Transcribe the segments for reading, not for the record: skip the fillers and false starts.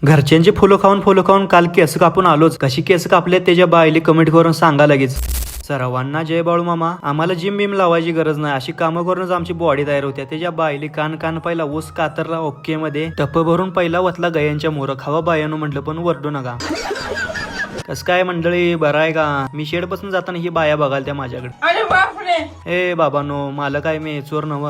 घरच्यांची फुलं खाऊन काल केस कापून आलोच. कशी केस कापले त्याच्या बाईली कमेंट करून सांगा लगेच. सर्वांना जय बाळू मामा. आम्हाला जिम बिम लावायची गरज नाही, अशी कामं करूनच आमची बॉडी तयार होत्या. त्याच्या बाईली कान पहिला ऊस कातरला ओके मध्ये टप भरून पहिला वतला गयांच्या मोर खावा बायानो म्हटलं, पण वरडू नका. कस काय मंडळी, बरं आहे का? मी शेड पासून जाताना ही बाया बघाल त्या माझ्याकडे. ए बाबानो, मला काय मी चोर नव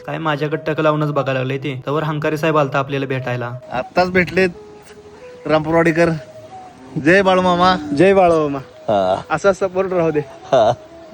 काय माझ्याकडे टक लावूनच बघायला लागले ते. तवर हंकारी साहेब आलता आपल्याला भेटायला. आत्ताच भेटलेत रामपुरवाडीकर. जय बाळू मामा. जय बाळू मामा. असा सपोर्ट राहू दे.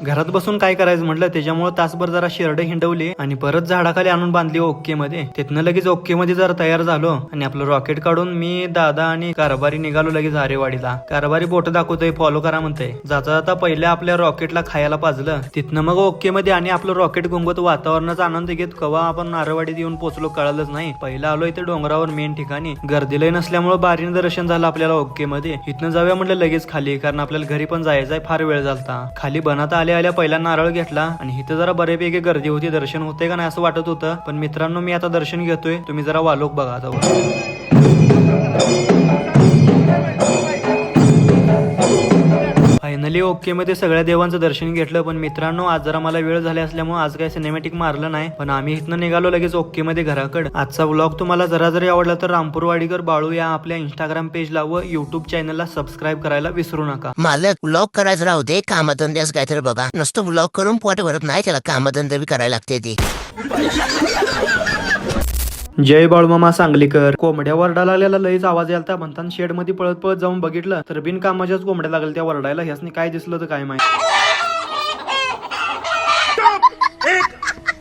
घरात बसून काय करायचं म्हटलं, त्याच्यामुळे तासभर जरा शेरड हिंडवली आणि परत झाडाखाली आणून बांधली ओके मध्ये. तिथनं लगेच ओके मध्ये जरा तयार झालो आणि आपलं रॉकेट काढून मी, दादा आणि कारभारी निघालो लगेच आरेवाडीला. कारभारी बोट दाखवतोय, फॉलो करा म्हणतोय. जाता जाता पहिल्या आपल्या रॉकेटला खायला पाजलं. तिथनं मग ओके मध्ये आणि आपलं रॉकेट घुमवत वातावरणाचा आनंद घेत कवा आपण आरेवाडीत येऊन पोहोचलो कळालंच नाही. पहिला आलो इथे डोंगरावर मेन ठिकाणी. गर्दीलय नसल्यामुळे बारीनं दर्शन झालं आपल्याला ओके मध्ये. इथनं जाऊया म्हटलं लगेच खाली, कारण आपल्याला घरी पण जायचंय, फार वेळ झालता. खाली बनात आल्या पहिला नारळ घेतला आणि इथं जरा बऱ्यापैकी गर्दी होती. दर्शन होते का नाही असं वाटत होतं, पण मित्रांनो मी आता दर्शन घेतोय. तुम्ही जरा वालोक बघा आता. फायनली ओके मध्ये सगळ्या देवांचं दर्शन घेतलं. पण मित्रांनो आज जरा मला वेळ झाला असल्यामुळे आज काही सिनेमॅटिक मारलं नाही. पण आम्ही इथनं निघालो लगेच ओके मध्ये घराकडे. आजचा व्लॉग तुम्हाला जरा जरी आवडला तर रामपुरवाडीकर बाळू या आपल्या इंस्टाग्राम पेजला व युट्यूब चॅनलला सबस्क्राईब करायला विसरू नका. मालक व्लॉग करायचं राहू दे, कामधंद्याच काहीतरी बघा. नुसतं व्लॉग करून पोट भरत नाही, त्याला कामधंदा बी करायला लागते ती. जय बाळूमामा सांगलीकर. कोंबड्या वरडायला लागलेला लईच आवाज यालता. म्हणताना शेड मध्ये पळत पळत जाऊन बघितलं तर बिनकामाच्याच कोंबड्या लागल्या त्या वरडायला. ह्यासनी काय दिसलं तर काय माहिती.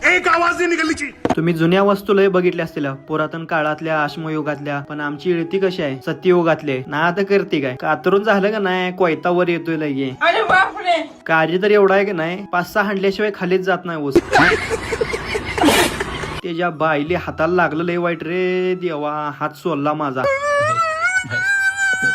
एक आवाज निघालीची. तुम्ही जुन्या वस्तू लय बघितल्या असतील, पुरातन काळातल्या, अश्मयुगातल्या. पण आमची इळती कशी आहे, सत्ययुगातले ना. आता करते काय, कातरून झालं का नाही, कोयतावर येतोय लगे. काळजी तर एवढा आहे की नाही, 5-6 हांडल्याशिवाय खालीच जात नाही ऊस. त्याच्या बाईले हाताला लागलं लय वाईट रे देवा. हात सोलला माझा.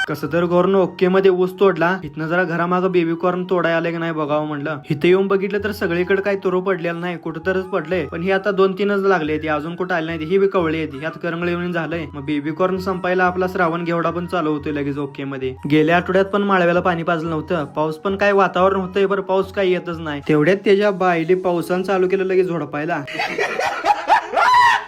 कसं तर करून ओके मध्ये ऊस तोडला. इथनं जरा घरामागं बेबी कॉर्न तोडाय आले की नाही बघावं म्हणलं. इथे येऊन बघितलं तर सगळीकडे काही तुरो पडलेलं नाही, कुठं तरच पडलंय. पण ही आता 2-3च लागले, ती अजून कुठं आली नाही. ही बी कवळी येते, ह्यात करंगळ येऊन झालंय. मग बेबी कॉर्न संपायला आपला श्रावण घेवडा पण चालू होतोय लगेच ओके मध्ये. गेल्या आठवड्यात पण माळव्याला पाणी पाजलं नव्हतं. पाऊस पण काय वातावरण होतंय, बरं पाऊस काय येतच नाही. तेवढ्यात त्याच्या बाईली पावसानं चालू केलं लगेच झोडपायला.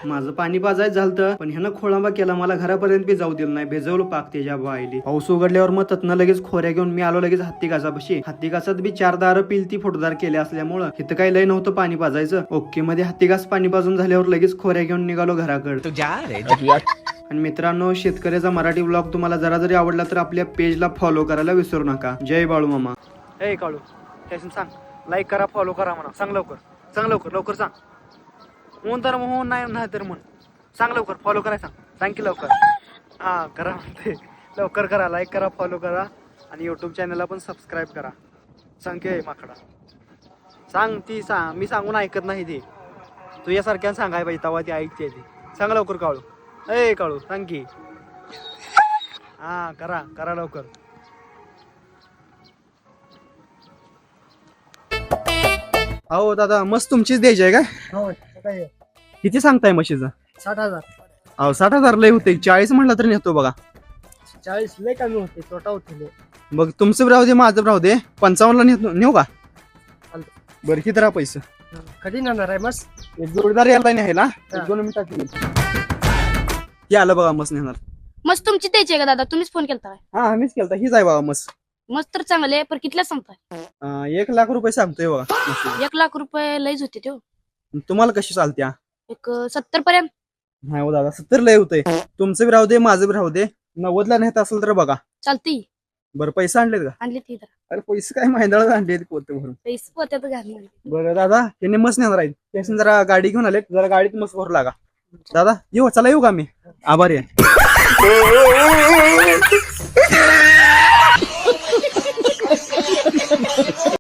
माझं पाणी पाजायचं झालं, पण ह्यानं खोळंबा केला. मला घरापर्यंत बी जाऊ दिलं नाही, भेजवलं पाक त्याच्या बाईली. पाऊस उघडल्यावर मग तत्न लगेच खोऱ्या घेऊन मी आलो लगेच हत्ती कासापाशी. हत्ती कासात बी 4 दारं पिलती फुटदार केले असल्यामुळं इथं काही लय नव्हतं पाणी पाजायचं. ओके मध्ये हत्ती कास पाणी पाजून झाल्यावर लगेच खोऱ्या घेऊन निघालो घराकडे. आणि मित्रांनो, शेतकऱ्याचा मराठी ब्लॉग तुम्हाला जरा जरी आवडला तर आपल्या पेजला फॉलो करायला विसरू नका. जय बाळू मामा. ए काळू, त्यासून सांग लाईक करा, फॉलो करा म्हणा. सांग लवकर लवकर सांग. म्हणून तर म्हणून नाही तर म्हणून सांग लवकर. फॉलो करा सांग की लवकर. हा करा म्हणते, लवकर करा. लाईक करा, फॉलो करा आणि युट्यूब चॅनलला पण सबस्क्राईब करा. सांग की माकडा, सांग. ती सांग, मी सांगून ऐकत नाही ती. तुझ्यासारख्या सांगाय पाहिजे तेव्हा ती ऐकते ती. सांग लवकर काळू. ए काळू सांग की. हा करा लवकर. अहो दादा, मस्त तुमचीच द्यायची आहे काय? किती सांगताय म्हशीचं? 60,000. अहो 60,000 लय होते. 40 म्हटलं तरी नेतो बघा. 40 लय कमी होते, तोटा होते. मग तुमचं राहू दे, माझं राहू दे. 55ला नेऊ का? बरं किती राहा पैसे? कधी नेणार आहे मस्त? एक जोडदार यायला न्यायला 1-2 मिनिटात हे आलं बघा. मस्त नेणार. मस्त तुमची द्यायची का दादा? तुम्हीच फोन केलता काय? हा मीच केलता. हीच आहे बाबा मस्त. मस्त तर चांगले, पण कितल्या सांगताय? 1 लाख रुपये सांगतोय बघा. 1 लाख रुपये लईच होते ते. तुम्हाला कशी चालत्या? एक 70 पर्यंत. नाही हो दादा, 70 लय होतंय. तुमचं बी राहू दे, माझं बी राहू दे. 90ला नेत असेल तर बघा. चालती. बरं पैसे आणलेत का? आणली ती जरा. अरे पैसे काय महिन्याला आणले पोते भरून. पैसे पोत्यात घालणार. बरं दादा, त्यांनी मस्त नेणार आहेत. त्यासून जरा गाडी घेऊन आले, जरा गाडीत मस्त भरू लागा. दादा येऊ, चला येऊ का मी? आभारी आहे.